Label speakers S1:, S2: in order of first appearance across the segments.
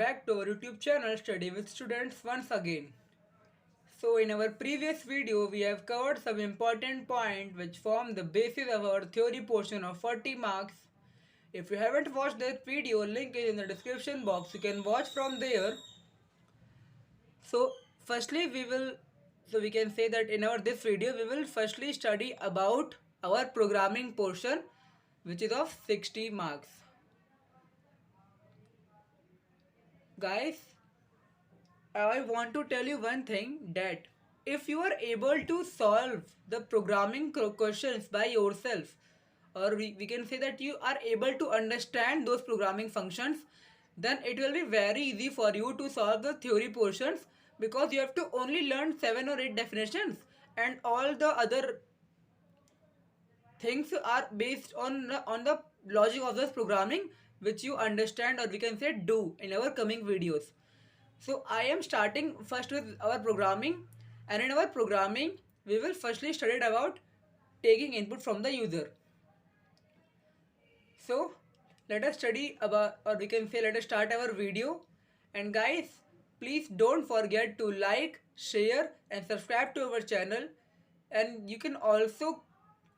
S1: back to our YouTube channel Study with Students once again. So in our previous video we have covered some important points which form the basis of our theory portion of 40 marks. If you haven't watched that video, link is in the description box. You can watch from there. So firstly we can say that in our this video we will firstly study about our programming portion which is of 60 marks. Guys, I want to tell you one thing, that if you are able to solve the programming questions by yourself, or we can say that you are able to understand those programming functions, then it will be very easy for you to solve the theory portions, because you have to only learn 7 or 8 definitions, and all the other things are based on the logic of this programming, which you understand, or we can say do in our coming videos. So I am starting first with our programming, and in our programming we will firstly study about taking input from the user. So let us study about, or we can say let us start our video. And guys, please don't forget to like, share and subscribe to our channel. And you can also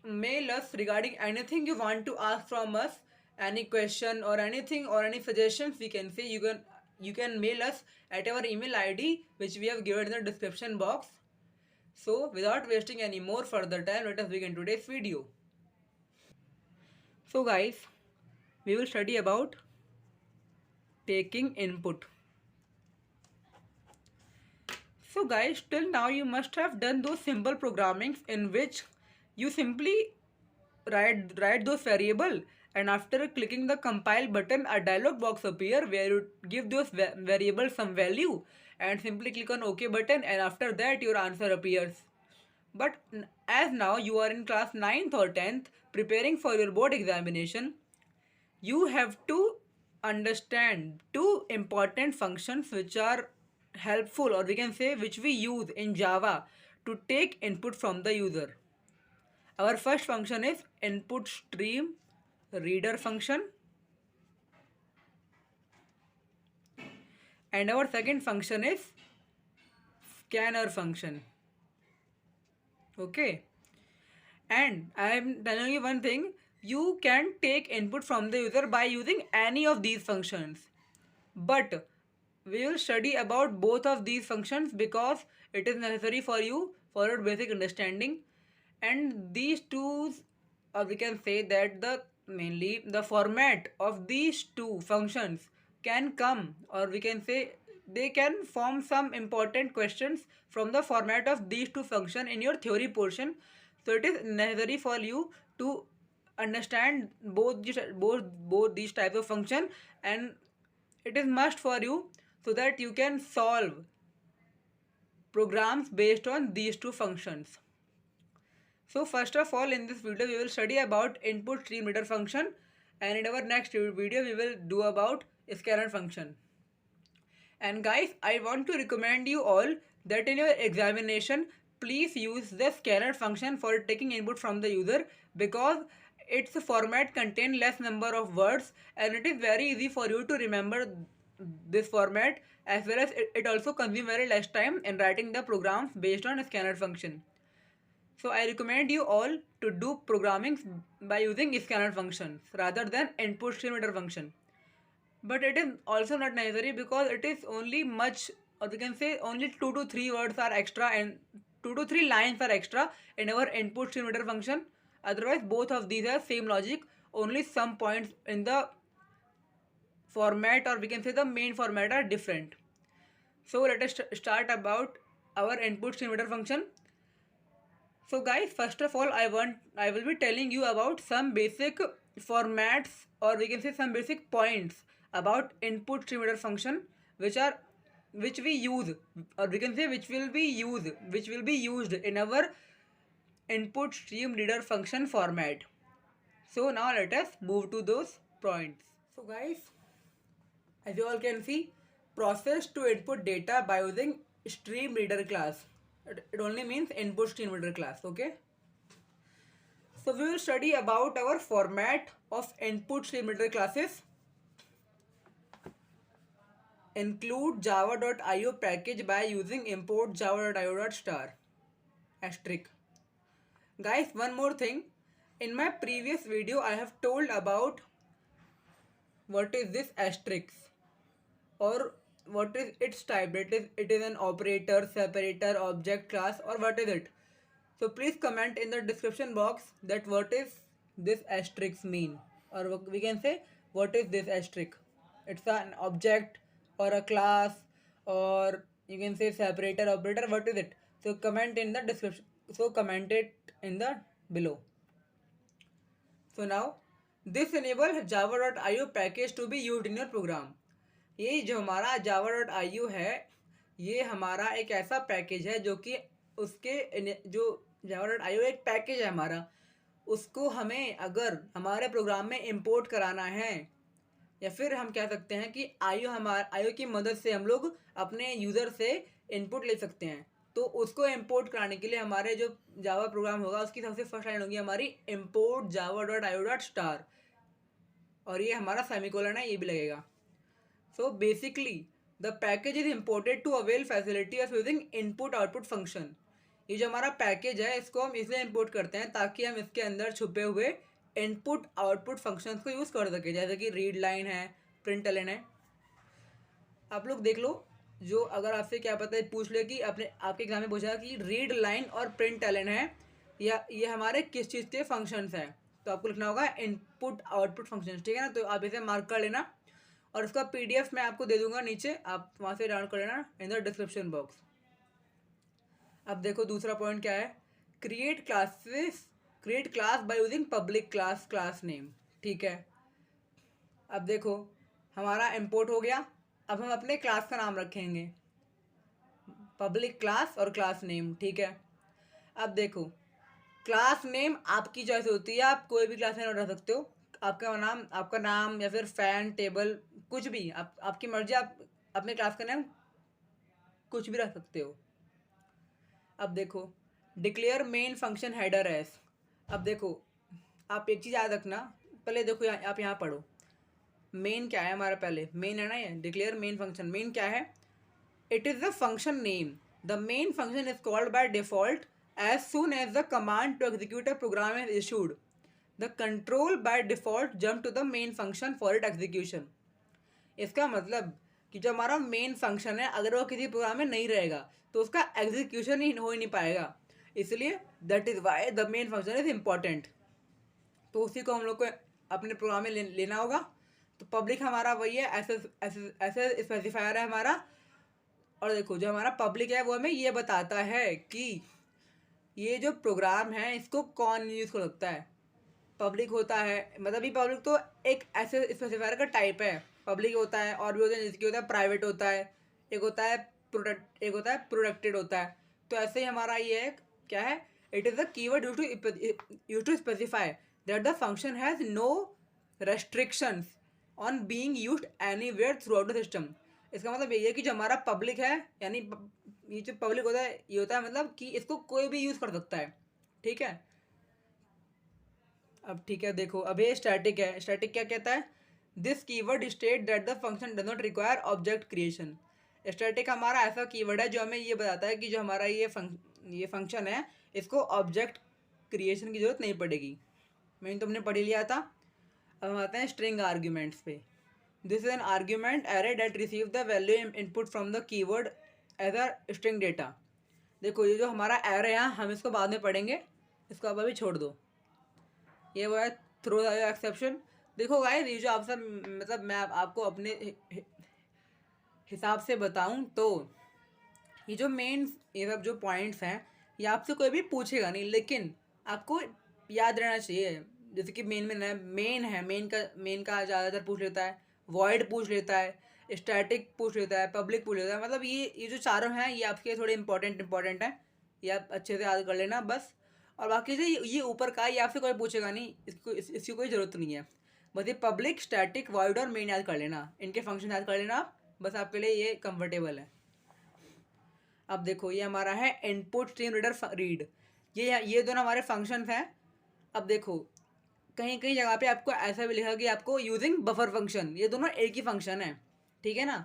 S1: mail us regarding anything you want to ask from us, any question or anything or any suggestions. We can say you can mail us at our email ID which we have given in the description box. So without wasting any more further time, let us begin today's video. So guys, we will study about taking input. So guys, till now you must have done those simple programmings in which you simply write those variable, and after clicking the compile button a dialog box appear where you give those variables some value and simply click on OK button, and after that your answer appears. But as now you are in class 9th or 10th preparing for your board examination, you have to understand two important functions which are helpful, or we can say which we use in Java to take input from the user. Our first function is input stream reader function, and our second function is scanner function. Okay, and I am telling you one thing, you can take input from the user by using any of these functions, but we will study about both of these functions because it is necessary for you for your basic understanding. And these two, or we can say that the mainly the format of these two functions can come, or we can say they can form some important questions from the format of these two functions in your theory portion. So it is necessary for you to understand both these types of function, and it is must for you so that you can solve programs based on these two functions. So first of all, in this video we will study about input stream reader function, and in our next video we will do about scanner function. And guys, I want to recommend you all that in your examination please use the scanner function for taking input from the user, because its format contain less number of words and it is very easy for you to remember this format, as well as it also consumes very less time in writing the programs based on a scanner function. So I recommend you all to do programming by using scanner functions rather than input stream reader function. But it is also not necessary, because it is only much, or we can say only 2 to 3 words are extra and 2 to 3 lines are extra in our input stream reader function. Otherwise both of these are same logic, only some points in the format, or we can say the main format, are different. So let us start about our input stream reader function. So guys, first of all I will be telling you about some basic formats, or we can say some basic points about input stream reader function which we use, or we can say which will be used in our input stream reader function format. So now let us move to those points. So guys, as you all can see, process to input data by using stream reader class. It only means input stream reader class. Okay. So we will study about our format of input stream reader classes. include java.io package by using import java.io.star asterisk. Guys, one more thing. In my previous video, I have told about what is this asterisk or what is its type. It is an operator, separator, object, class, or what is it? So please comment in the description box that what is this asterisk mean, or we can say what is this asterisk. It's an object or a class, or you can say separator, operator. What is it? So comment in the description. So comment it in the below. So now this enable java.io package to be used in your program. ये जो हमारा java.io है, ये हमारा एक ऐसा package है जो कि उसके जो java.io एक पैकेज है हमारा, उसको हमें अगर हमारे प्रोग्राम में इंपोर्ट कराना है, या फिर हम कह सकते हैं कि आईओ की मदद से हम लोग अपने यूज़र से इनपुट ले सकते हैं। तो उसको इंपोर्ट कराने के लिए हमारे जो जावा प्रोग्राम होगा उसकी सबसे फर्स्ट लाइन होगी हमारी import java.io.star, और ये हमारा सेमीकोलन है, ये भी लगेगा। So basically the package is imported to avail facility of using input output function. ये जो हमारा पैकेज है इसको हम इसलिए इंपोर्ट करते हैं ताकि हम इसके अंदर छुपे हुए इनपुट आउटपुट फंक्शंस को यूज़ कर सके, जैसे कि रीड लाइन है, प्रिंट एलन है। आप लोग देख लो, जो अगर आपसे क्या पता है पूछ ले कि आपके एग्जाम में पूछा कि रीड लाइन और प्रिंट एलन है या ये हमारे किस चीज़ के फंक्शंस हैं, तो आपको लिखना होगा इनपुट आउटपुट फंक्शंस, ठीक है ना। तो आप इसे मार्क कर लेना और उसका PDF मैं आपको दे दूंगा नीचे, आप वहाँ से डाउनलोड कर लेना इन द डिस्क्रिप्शन बॉक्स। अब देखो दूसरा पॉइंट क्या है, create class by using public class name, ठीक है। अब देखो हमारा इंपोर्ट हो गया, अब हम अपने क्लास का नाम रखेंगे पब्लिक क्लास और क्लास नेम, ठीक है। अब देखो क्लास नेम आपकी चॉइस होती है, आप कोई भी क्लास नेम रख सकते हो, आपका नाम या फिर फैन टेबल कुछ भी, आपकी मर्जी, आप अपने क्लास का नाम कुछ भी रख सकते हो। अब देखो declare main function header S. अब देखो आप एक चीज़ याद रखना, पहले देखो आप यहाँ पढ़ो मेन क्या है हमारा, पहले मेन है ना, ये डिक्लेयर मेन फंक्शन। मेन क्या है? It is the function name. The main function is called by default as soon as the command to execute a program is issued. The control by default jump to the main function for it execution. इसका मतलब कि जो हमारा main function है अगर वो किसी programme में नहीं रहेगा तो उसका एग्जीक्यूशन ही हो ही नहीं पाएगा, इसलिए that is why the main function is important. तो उसी को हम लोग को अपने प्रोग्राम में लेना होगा। तो पब्लिक हमारा वही है, ऐसे स्पेसिफायर है हमारा। और देखो जो हमारा पब्लिक है वो हमें ये बताता है कि ये जो प्रोग्राम है इसको कौन यूज़ कर सकता है। पब्लिक होता है मतलब ये पब्लिक तो एक ऐसे स्पेसिफायर का टाइप है, पब्लिक होता है और भी होता है, जिसकी होता है प्राइवेट होता है, एक होता है प्रोटेक्टेड होता है। तो ऐसे ही हमारा ये है क्या है, it is the keyword use to specify that the function has no restrictions on being used anywhere throughout the system. इसका मतलब ये है कि जो हमारा पब्लिक है, यानी ये जो पब्लिक होता है ये होता है मतलब कि इसको कोई भी यूज़ कर सकता है, ठीक है। अब ठीक है देखो, अब ये स्टैटिक है। स्टैटिक क्या कहता है? This keyword state that the function does not require object creation. Static हमारा ऐसा कीवर्ड है जो हमें ये बताता है कि जो हमारा ये फंक्शन है इसको ऑब्जेक्ट क्रिएशन की जरूरत नहीं पड़ेगी। मैंने तुमने पढ़ लिया था। अब हम आते हैं स्ट्रिंग आर्ग्यूमेंट्स पे। This is an argument array that receive the value input from the keyword as a string data. देखो ये जो हमारा एरे है हम इसको बाद में पढ़ेंगे, इसको आप अभी छोड़ दो। ये वो है थ्रो द एक्सेप्शन। देखो गाइस ये जो आप सब मतलब मैं आपको अपने हिसाब से बताऊं तो ये जो मेन ये सब जो पॉइंट्स हैं ये आपसे कोई भी पूछेगा नहीं, लेकिन आपको याद रहना चाहिए। जैसे कि मेन का ज़्यादातर पूछ लेता है, वॉइड पूछ लेता है, स्टैटिक पूछ लेता है, पब्लिक पूछ लेता है। मतलब ये जो चारों हैं ये आपके थोड़े इंपॉर्टेंट हैं, ये आप अच्छे से याद कर लेना बस। और बाकी से ये ऊपर का ये आपसे कोई पूछेगा नहीं, इसकी कोई ज़रूरत नहीं है। बस ये पब्लिक, स्टैटिक, वॉइड और मेन याद कर लेना, इनके फंक्शन याद कर लेना आप, बस आपके लिए ये कंफर्टेबल है। अब देखो ये हमारा है इनपुट स्ट्रीम रीडर रीड, ये दोनों हमारे फंक्शंस हैं। अब देखो कहीं कहीं जगह पे आपको ऐसा भी लिखा कि आपको यूजिंग बफर फंक्शन, ये दोनों एक ही फंक्शन है, ठीक है ना।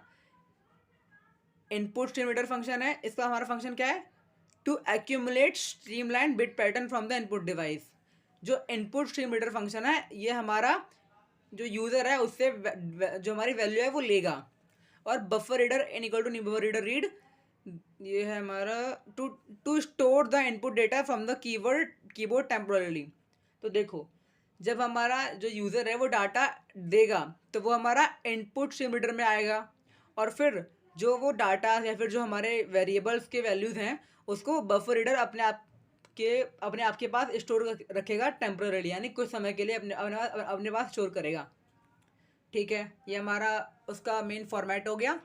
S1: इनपुट स्ट्रीम रीडर फंक्शन है, इसका हमारा फंक्शन क्या है, to accumulate streamline bit pattern from the input device. जो इनपुट स्ट्रीम रीडर फंक्शन है ये हमारा जो यूज़र है उससे जो हमारी वैल्यू है वो लेगा। और buffer reader in equal to new buffer reader read, ये है हमारा to to store the input data from the keyboard temporarily. तो देखो, जब हमारा जो यूज़र है वो डाटा देगा तो वो हमारा इनपुट स्ट्रीम रीडर में आएगा, और फिर जो वो डाटा या फिर जो हमारे वेरिएबल्स के वैल्यूज़ हैं उसको बफर रीडर अपने आप के पास स्टोर रखेगा टेम्पररी, यानी कुछ समय के लिए अपने पास स्टोर करेगा। ठीक है, ये हमारा उसका मेन फॉर्मेट हो गया।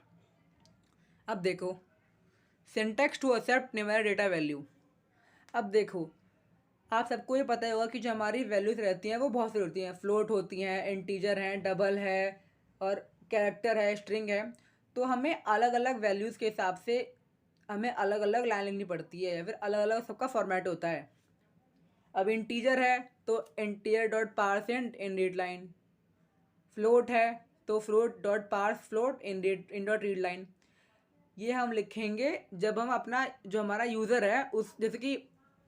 S1: अब देखो, syntax to accept numeric data value. अब देखो, आप सबको ये पता होगा कि जो हमारी वैल्यूज रहती हैं वो बहुत सारी होती हैं, फ्लोट होती हैं, इंटीजर हैं, डबल है और कैरेक्टर है, स्ट्रिंग है। तो हमें अलग अलग वैल्यूज़ के हिसाब से हमें अलग अलग लाइन लिखनी पड़ती है, या फिर अलग अलग सबका फॉर्मेट होता है। अब इंटीजर है तो integer dot parse int in read line, float है तो float dot parse float in dot read line. ये हम लिखेंगे जब हम अपना जो हमारा यूज़र है उस, जैसे कि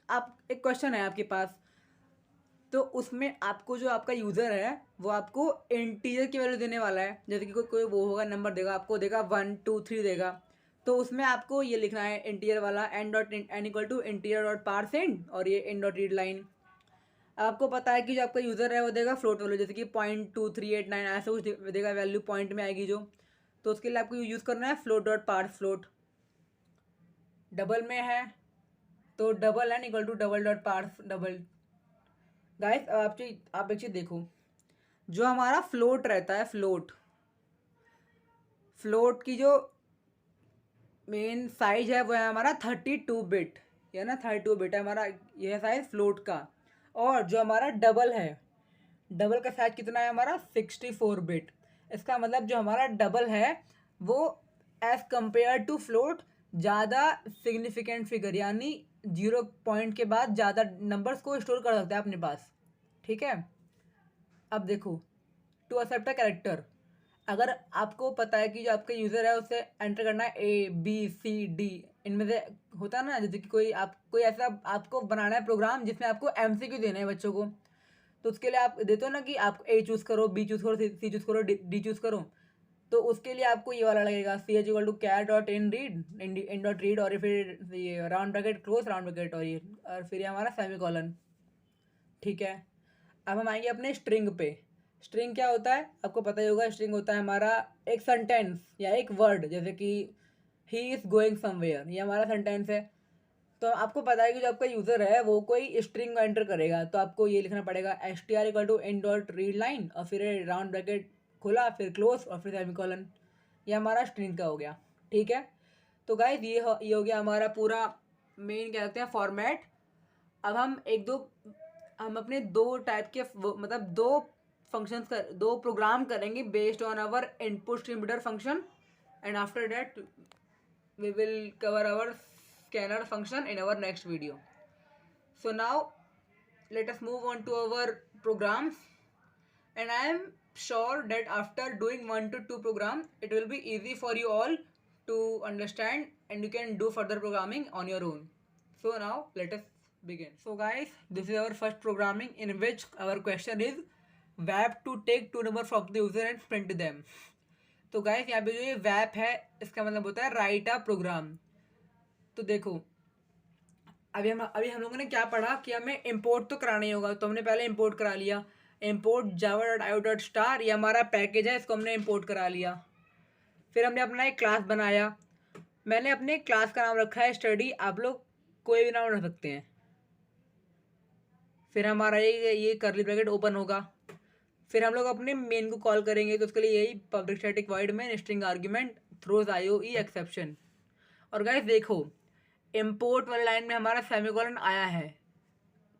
S1: आप एक क्वेश्चन है आपके पास, तो उसमें आपको जो आपका यूज़र है वो आपको इंटीजर की वैल्यू देने वाला है। जैसे कि कोई वो होगा, नंबर देगा आपको, देगा 1 2 3 देगा, तो उसमें आपको ये लिखना है इंटीजर वाला n equal to integer dot parse int और ये इन डॉट रीड लाइन। आपको पता है कि जो आपका यूज़र है वो देगा फ्लोट वैल्यू, जैसे कि 0.2389 ऐसा कुछ देगा वैल्यू, पॉइंट में आएगी जो। तो उसके लिए आपको यूज़ करना है float dot parse float. Double में है तो double n equal to double dot parse double. Guys आप एक चीज़ देखो, जो हमारा फ्लोट रहता है, फ्लोट की जो मेन साइज है वो है हमारा 32 बिट, या ना 32 बिट है हमारा, यह है साइज फ्लोट का। और जो हमारा डबल है, डबल का साइज कितना है हमारा 64 बिट। इसका मतलब जो हमारा डबल है वो एज कंपेयर टू फ्लोट ज़्यादा सिग्निफिकेंट फिगर, यानी 0 पॉइंट के बाद ज़्यादा नंबर्स को स्टोर कर सकता है अपने पास। ठीक है, अब देखो, टू एक्सेप्ट अ कैरेक्टर, अगर आपको पता है कि जो आपका यूज़र है उसे एंटर करना है ABCD, इनमें से होता है ना, जैसे कि कोई ऐसा आपको बनाना है प्रोग्राम जिसमें आपको MCQ देना है बच्चों को, तो उसके लिए आप देते हो ना कि आप A चूज़ करो, B चूज़ करो, C चूज़ करो, D चूज़ करो। तो उसके लिए आपको ये वाला लगेगा CH equal to char dot in read in dot read, और फिर ये round bracket close round bracket, और फिर ये हमारा सेमीकोलन। ठीक है, अब हम आएंगे अपने स्ट्रिंग पे। स्ट्रिंग क्या होता है आपको पता ही होगा, स्ट्रिंग होता है हमारा एक सेंटेंस या एक वर्ड, जैसे कि ही इज़ गोइंग समवेयर, ये हमारा सेंटेंस है। तो आपको पता है कि जो आपका यूज़र है वो कोई स्ट्रिंग एंटर करेगा, तो आपको ये लिखना पड़ेगा str equal to in dot read line और फिर राउंड ब्रैकेट खुला, फिर क्लोज और फिर सेमीकोलन। ये हमारा स्ट्रिंग का हो गया। ठीक है, तो गाइस ये हो गया हमारा पूरा मेन क्या कहते हैं फॉर्मेट। अब हम अपने दो टाइप के मतलब दो प्रोग्राम करेंगे based on our input stream reader function, and after that we will cover our scanner function in our next video. So now let us move on to our programs, and I am sure that after doing 1 to 2 program it will be easy for you all to understand and you can do further programming on your own. So now let us begin. So guys, this is our first programming in which our question is web to take two number from the user and print them. तो guys यहाँ पे जो ये वैप है इसका मतलब होता है राइट अ प्रोग्राम। तो देखो, अभी हम लोगों ने क्या पढ़ा कि हमें इंपोर्ट तो कराना ही होगा, तो हमने पहले इंपोर्ट करा लिया, इंपोर्ट java.io.star, ये हमारा पैकेज है, इसको हमने इंपोर्ट करा लिया। फिर हमने अपना एक क्लास बनाया, मैंने अपने क्लास का नाम रखा है स्टडी, आप लोग कोई भी नाम रख सकते हैं। फिर हमारा ये कर्ली ब्रैकेट ओपन होगा, फिर हम लोग अपने मेन को कॉल करेंगे, तो उसके लिए यही पब्लिक स्टैटिक वॉइड में string argument throws IOE exception. और गाइस देखो, इंपोर्ट वाली लाइन में हमारा सेमीकोलन आया है,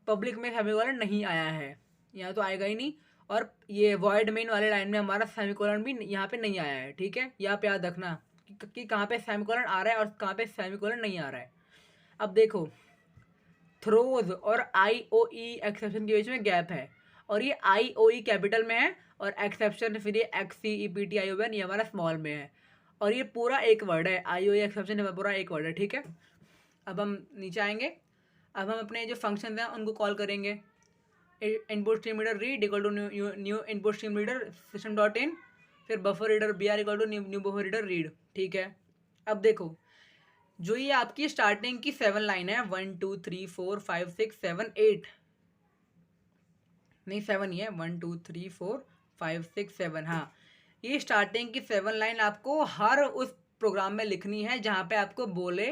S1: पब्लिक में सेमीकोलन नहीं आया है, यहाँ तो आएगा ही नहीं। और ये वॉइड मेन वाले लाइन में हमारा सेमीकोलन भी यहाँ पे नहीं आया है। ठीक है, यहाँ पे याद रखना कि कहाँ पे सेमीकोलन आ रहा है और कहाँ पे सेमीकोलन नहीं आ रहा है। अब देखो, थ्रोज और IOE एक्सेप्शन के बीच में गैप है, और ये IOE कैपिटल में है और एक्सेप्शन फिर ये XCEPTION ये हमारा स्मॉल में है। और ये पूरा एक वर्ड है, आई ओ एक्सेप्शन पूरा एक वर्ड है, ठीक है। अब हम नीचे आएंगे, अब हम अपने जो फंक्शन हैं उनको कॉल करेंगे। Input stream reader read equal to new input stream reader system dot in, फिर buffer reader b r equal to new buffer reader read, ठीक है। अब देखो, जो ये आपकी स्टार्टिंग की 7 लाइन है, 1 2 3 4 5 6 7 8, नहीं 7 ही है, 1 2 3 4 5 6 7, हाँ, ये स्टार्टिंग की 7 लाइन आपको हर उस प्रोग्राम में लिखनी है जहाँ पे आपको बोले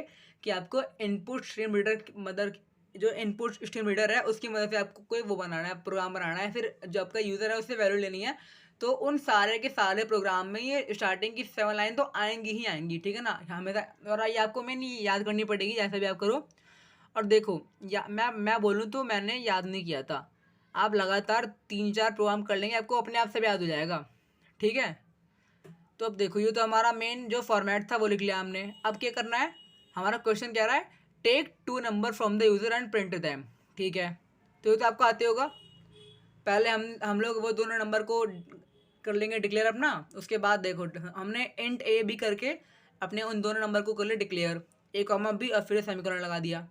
S1: कि आपको इनपुट स्ट्रीम रीडर मदर, जो इनपुट स्ट्रीम रीडर है उसकी मदद से आपको कोई वो बनाना है, प्रोग्राम बनाना है, फिर जो आपका यूज़र है उससे वैल्यू लेनी है। तो उन सारे के सारे प्रोग्राम में ये स्टार्टिंग की 7 लाइन तो आएंगी ही आएंगी, ठीक है ना, हमेशा। और ये आपको मैं नहीं याद करनी पड़ेगी, जैसा भी आप करो। और देखो, या मैं बोलूँ तो मैंने याद नहीं किया था, आप लगातार 3-4 प्रोग्राम कर लेंगे, आपको अपने आप से भी याद हो जाएगा, ठीक है। तो अब देखो, ये तो हमारा मेन जो फॉर्मेट था वो लिख लिया हमने। अब क्या करना है, हमारा क्वेश्चन कह रहा है take 2 number from the user and print them, ठीक है। तो ये तो आपको आते होगा। पहले हम लोग वो दोनों नंबर को कर लेंगे डिक्लेयर अपना, उसके बाद देखो हमने इंट ए बी करके अपने उन दोनों नंबर को कर लिया डिक्लेयर, ए कॉमा बी, और फिर सेमीकोलन लगा दिया।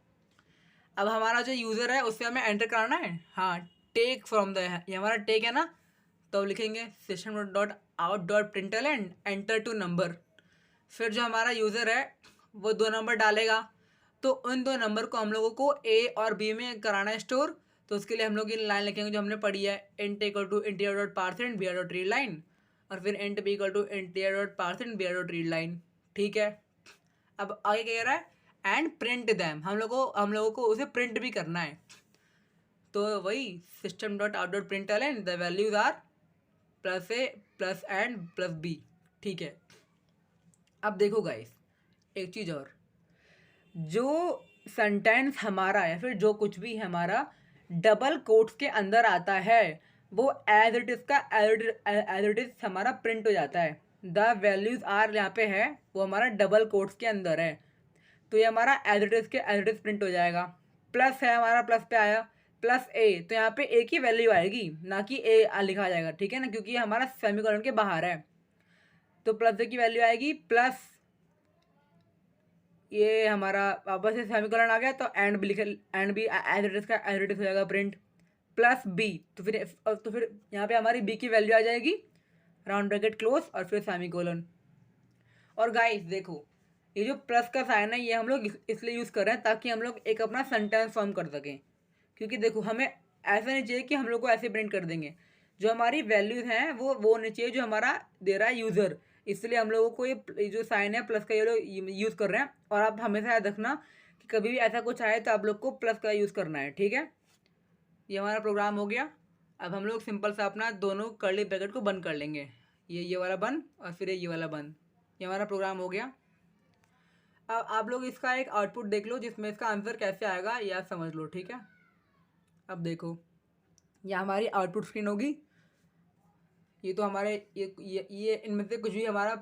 S1: अब हमारा जो यूज़र है उससे हमें एंटर कराना है, हाँ, टेक फ्रॉम द, ये हमारा टेक है ना, तो लिखेंगे system dot out dot println and enter two number. फिर जो हमारा यूज़र है वो 2 नंबर डालेगा, तो उन 2 नंबर को हम लोगों को ए और बी में कराना है स्टोर। तो उसके लिए हम लोग ये लाइन लिखेंगे जो हमने पढ़ी है, int equal to integer dot parse int b r dot read line, और फिर int b equal to integer dot parse int b r dot read line, ठीक है। अब आगे क्या कह रहा है, एंड प्रिंट दैम, हम लोगों को उसे प्रिंट भी करना है। तो वही system dot out dot print and the values are plus a plus and plus b, ठीक है। अब देखो गाइस, एक चीज़ और, जो सेंटेंस हमारा या फिर जो कुछ भी हमारा डबल कोट्स के अंदर आता है वो एज इट इज़ का एज इट इज़ हमारा प्रिंट हो जाता है। द वैल्यूज़ आर यहाँ पे है वो हमारा डबल कोट्स के अंदर है, तो ये हमारा एज इट इज़ के एज इट इज़ प्रिंट हो जाएगा। प्लस है हमारा, प्लस पे आया प्लस ए, तो यहाँ पे ए की वैल्यू आएगी, ना कि ए लिखा जाएगा, ठीक है ना, क्योंकि ये हमारा सेमीकोलन के बाहर है। तो प्लस ए की वैल्यू आएगी प्लस, ये हमारा वापस से सेमीकोलन आ गया, तो एंड भी लिखे, एंड भी एज इट इज का एज इट इज हो जाएगा प्रिंट, प्लस बी, तो फिर यहाँ पे हमारी बी की वैल्यू आ जाएगी, राउंड ब्रैकेट क्लोज, और फिर सेमीकोलन। और गाइस देखो, ये जो प्लस का साइन है ये हम लोग इसलिए यूज़ कर रहे हैं ताकि हम लोग एक अपना सेंटेंस फॉर्म कर सकें। क्योंकि देखो, हमें ऐसा नहीं चाहिए कि हम लोग को ऐसे प्रिंट कर देंगे, जो हमारी वैल्यूज़ हैं वो होनी चाहिए जो हमारा दे रहा है यूज़र। इसलिए हम लोगों को ये जो साइन है प्लस का ये लोग यूज़ कर रहे हैं। और आप हमेशा याद रखना कि कभी भी ऐसा कुछ आए तो आप लोग को प्लस का यूज़ करना है, ठीक है। ये हमारा प्रोग्राम हो गया। अब हम लोग सिंपल सा अपना दोनों कर्ली ब्रैकेट को बंद कर लेंगे, ये वाला बंद और फिर ये वाला बंद। ये हमारा प्रोग्राम हो गया। अब आप लोग इसका एक आउटपुट देख लो जिसमें इसका आंसर कैसे आएगा ये आप समझ लो, ठीक है। अब देखो, ये हमारी आउटपुट स्क्रीन होगी। ये तो हमारे ये इनमें से कुछ भी हमारा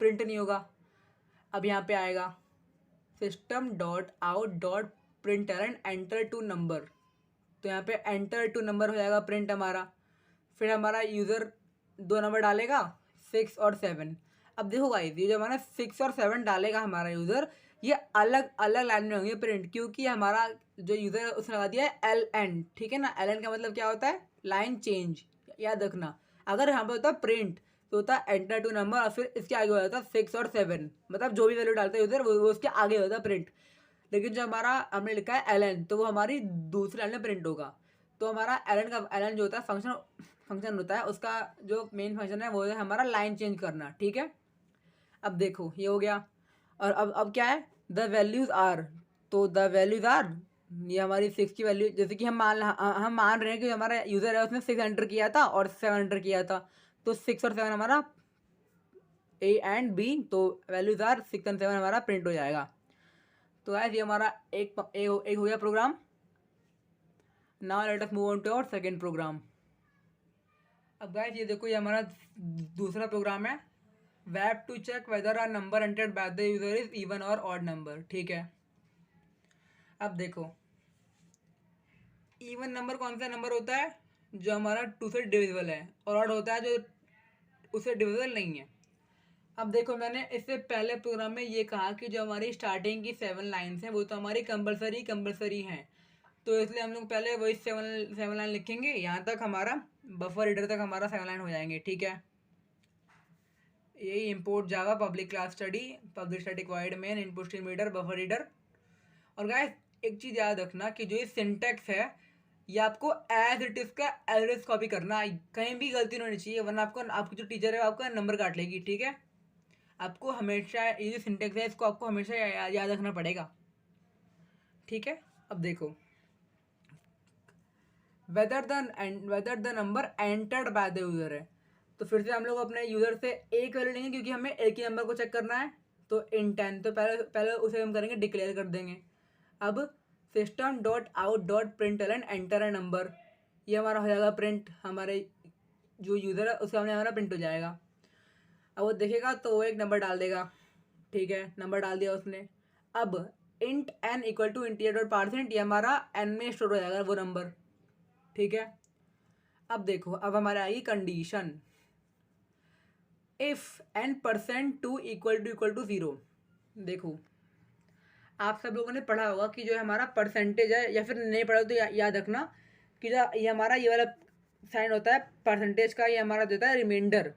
S1: प्रिंट नहीं होगा। अब यहाँ पे आएगा system dot out dot print and enter two number, तो यहाँ पे एंटर टू नंबर हो जाएगा प्रिंट हमारा। फिर हमारा यूज़र 2 नंबर डालेगा 6 और 7। अब देखो गाइस, ये जो हमारा 6 और 7 डालेगा हमारा यूज़र, ये अलग अलग लाइन में होंगे प्रिंट, क्योंकि हमारा जो यूज़र है उसने लगा दिया है LN, ठीक है ना। LN का मतलब क्या होता है, लाइन चेंज, याद रखना। अगर यहाँ पे होता है प्रिंट तो होता है एंटर टू नंबर, और फिर इसके आगे हो जाता है 6 और 7, मतलब जो भी वैल्यू डालता है यूज़र वो उसके आगे होता है प्रिंट। लेकिन जो हमारा हमने लिखा है LN, तो वो हमारी दूसरी लाइन में प्रिंट होगा। तो हमारा LN जो होता है फंक्शन होता है, उसका जो मेन फंक्शन है वो है हमारा लाइन चेंज करना, ठीक है। अब देखो, ये हो गया। और अब क्या है, द वैल्यूज़ आर, तो द वैल्यूज़ आर, ये हमारी 6 की वैल्यू, जैसे कि हम मान रहे हैं कि हमारा यूज़र है उसने 6 एंटर किया था और 7 एंटर किया था, तो 6 और 7 हमारा ए एंड बी, तो वैल्यूज़ आर 6 एंड 7 हमारा प्रिंट हो जाएगा। तो ऐसे ये हमारा एक हो गया program. Now let us move on to our second program. अब गाइस ये देखो, ये हमारा दूसरा प्रोग्राम है, वेब to check whether our number entered by the user is even or odd number, ठीक है। अब देखो, इवन नंबर कौन सा नंबर होता है, जो हमारा 2 से डिविजिबल है, और ऑड होता है जो उससे डिविजिबल नहीं है। अब देखो, मैंने इससे पहले प्रोग्राम में ये कहा कि जो हमारी स्टार्टिंग की 7 लाइन्स हैं वो तो हमारी कंपलसरी हैं, तो इसलिए हम लोग पहले वही 7 लाइन लिखेंगे, यहाँ तक हमारा बफर रीडर तक हमारा 7 लाइन हो जाएंगे। ठीक है, यही इंपोर्ट जावा public class study public static void main input stream reader buffer reader. और गाइस एक चीज़ याद रखना कि जो ये सिंटैक्स है ये आपको एज इट इज़ का एड्रेस कॉपी करना, कहीं भी गलती नहीं होनी चाहिए, वरना आपको आपकी जो टीचर है आपका नंबर काट लेगी। ठीक है, आपको हमेशा ये जो सिंटैक्स है इसको आपको हमेशा याद रखना पड़ेगा। ठीक है, अब देखो, whether the number entered by the user है, तो फिर से हम लोग अपने यूज़र से एक वैल्यू लेंगे क्योंकि हमें एक ही नंबर को चेक करना है। तो इन 10 तो पहले उसे हम करेंगे डिक्लेयर कर देंगे। अब system dot out dot println enter a number, ये हमारा हो जाएगा प्रिंट, हमारे जो यूज़र है उसके सामने हमारा प्रिंट हो जाएगा। अब वो देखेगा तो वो एक नंबर डाल देगा। ठीक है, नंबर डाल दिया उसने। अब int n equal to integer dot parse int, ये हमारा एन में स्टोर हो जाएगा वो नंबर। ठीक है, अब देखो, अब हमारे आएगी condition, if n percent two equal to 0। देखो, आप सब लोगों ने पढ़ा होगा कि जो हमारा परसेंटेज है, या फिर नहीं पढ़ा तो याद रखना कि जो ये हमारा ये वाला साइन होता है परसेंटेज का, ये हमारा देता है रिमाइंडर,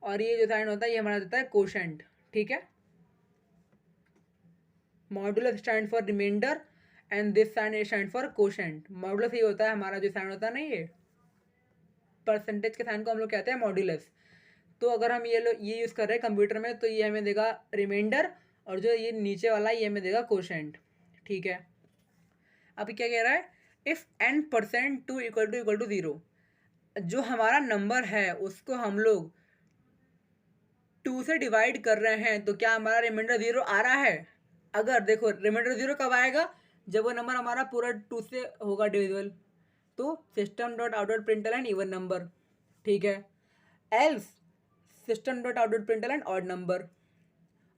S1: और ये जो साइन होता है ये हमारा देता है कोशेंट। ठीक है, modulus stand for remainder and this sign stand for quotient. Modulus ये होता है हमारा जो साइन होता है ना, ये परसेंटेज के साइन को हम लोग कहते हैं मॉडुलस। तो अगर हम ये यूज़ कर रहे हैं कंप्यूटर में तो ये हमें देगा रिमाइंडर, और जो ये नीचे वाला ये हमें देगा कोशेंट। ठीक है, अभी क्या कह रहा है, if n percent two equal to 0, जो हमारा नंबर है उसको हम लोग 2 से डिवाइड कर रहे हैं तो क्या हमारा रिमाइंडर 0 आ रहा है। अगर देखो रिमाइंडर 0 कब आएगा, जब वो नंबर हमारा पूरा 2 से होगा डिविजिबल, तो system dot out dot println even number. ठीक है, else system dot out dot println odd number,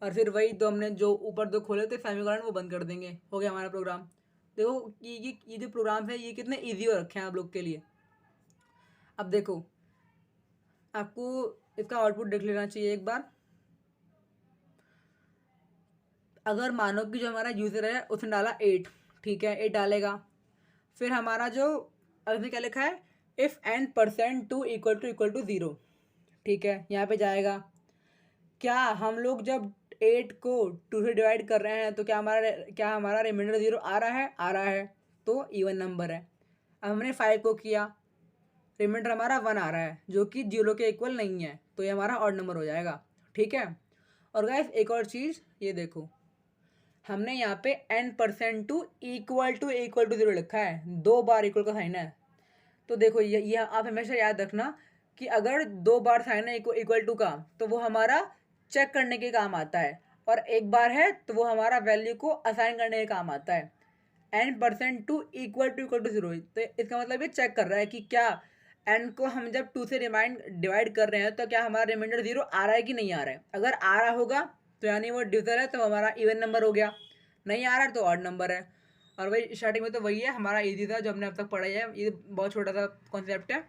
S1: और फिर वही दो हमने जो ऊपर दो खोले थे सेमीकोलन वो बंद कर देंगे, हो गया हमारा प्रोग्राम। देखो ये जो प्रोग्राम है ये कितने इजी हो रखे हैं आप लोग के लिए। अब देखो, आपको इसका आउटपुट देख लेना चाहिए एक बार। अगर मानो कि जो हमारा यूज़र है उसने डाला 8, ठीक है 8 डालेगा, फिर हमारा जो इसमें क्या लिखा है, if n percent two equal to 0। ठीक है, यहाँ पे जाएगा, क्या हम लोग जब 8 को 2 से डिवाइड कर रहे हैं तो क्या हमारा रिमाइंडर 0 आ रहा है, आ रहा है, तो इवन नंबर है। अब हमने 5 को किया, रिमाइंडर हमारा 1 आ रहा है जो कि 0 के इक्वल नहीं है, तो ये हमारा ऑड नंबर हो जाएगा। ठीक है, और गाइस एक और चीज़ ये देखो, हमने यहाँ पे n percent two equal to 0 लिखा है, 2 बार इक्वल का साइन है। तो देखो ये आप हमेशा याद रखना कि अगर 2 बार साइन है इक्वल टू का तो वो हमारा चेक करने के काम आता है, और एक बार है तो वो हमारा वैल्यू को असाइन करने के काम आता है। n percent two equal to 0, तो इसका मतलब ये चेक कर रहा है कि क्या n को हम जब 2 से डिवाइड कर रहे हैं तो क्या हमारा रिमाइंडर 0 आ रहा है कि नहीं आ रहा है। अगर आ रहा होगा तो यानी वो डिविजल है, तो हमारा इवन नंबर हो गया, नहीं आ रहा है तो ऑड नंबर है। और वही स्टार्टिंग में तो वही है हमारा इजी था जो हमने अब तक पढ़ा है, ये बहुत छोटा सा कॉन्सेप्ट है।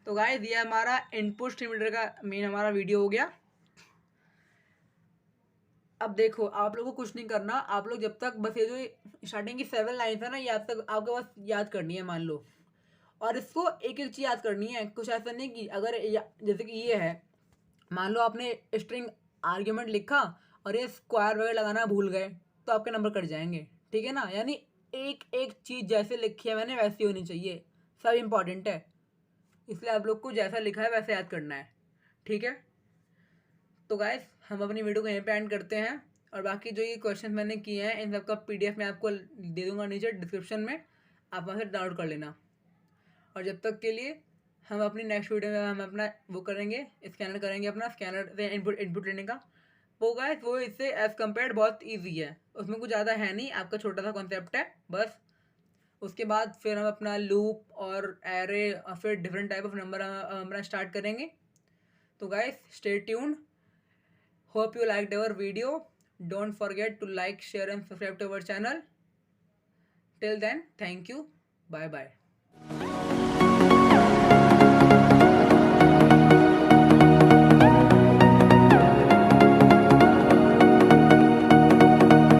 S1: तो गाइस ये हमारा इनपुट स्ट्रीम रीडर का मेन हमारा वीडियो हो गया। अब देखो, आप लोगों को कुछ नहीं करना, आप लोग जब तक बस ये जो स्टार्टिंग की 7 लाइन है ना, ये आप तक आपके पास याद करनी है मान लो, और इसको एक एक चीज़ याद करनी है, कुछ ऐसा नहीं कि अगर जैसे कि ये है, मान लो आपने स्ट्रिंग आर्ग्यूमेंट लिखा और ये स्क्वायर वगैरह लगाना भूल गए तो आपके नंबर कट जाएंगे। ठीक है ना, यानी एक एक चीज़ जैसे लिखी है मैंने वैसी होनी चाहिए, सब इम्पॉर्टेंट है, इसलिए आप लोग को जैसा लिखा है वैसे याद करना है। ठीक है, तो गाइस हम अपनी वीडियो को यहीं पे एंड करते हैं, और बाकी जो ये क्वेश्चन मैंने किए हैं इन सब का PDF मैं आपको दे दूंगा नीचे डिस्क्रिप्शन में, आप वहाँ से डाउनलोड कर लेना। और जब तक के लिए हम अपनी नेक्स्ट वीडियो में हम अपना वो करेंगे, स्कैनर करेंगे, अपना स्कैनर से इनपुट लेने का। वो गाइस वो इससे एज़ कम्पेयर बहुत ईजी है, उसमें कुछ ज़्यादा है नहीं, आपका छोटा सा कॉन्सेप्ट है बस। उसके बाद फिर हम अपना लूप और एरे और फिर डिफरेंट टाइप ऑफ नंबर हमारा स्टार्ट करेंगे। तो guys stay tuned, hope you liked our video, don't forget to like, share and subscribe to our channel. Till then, thank you, bye bye.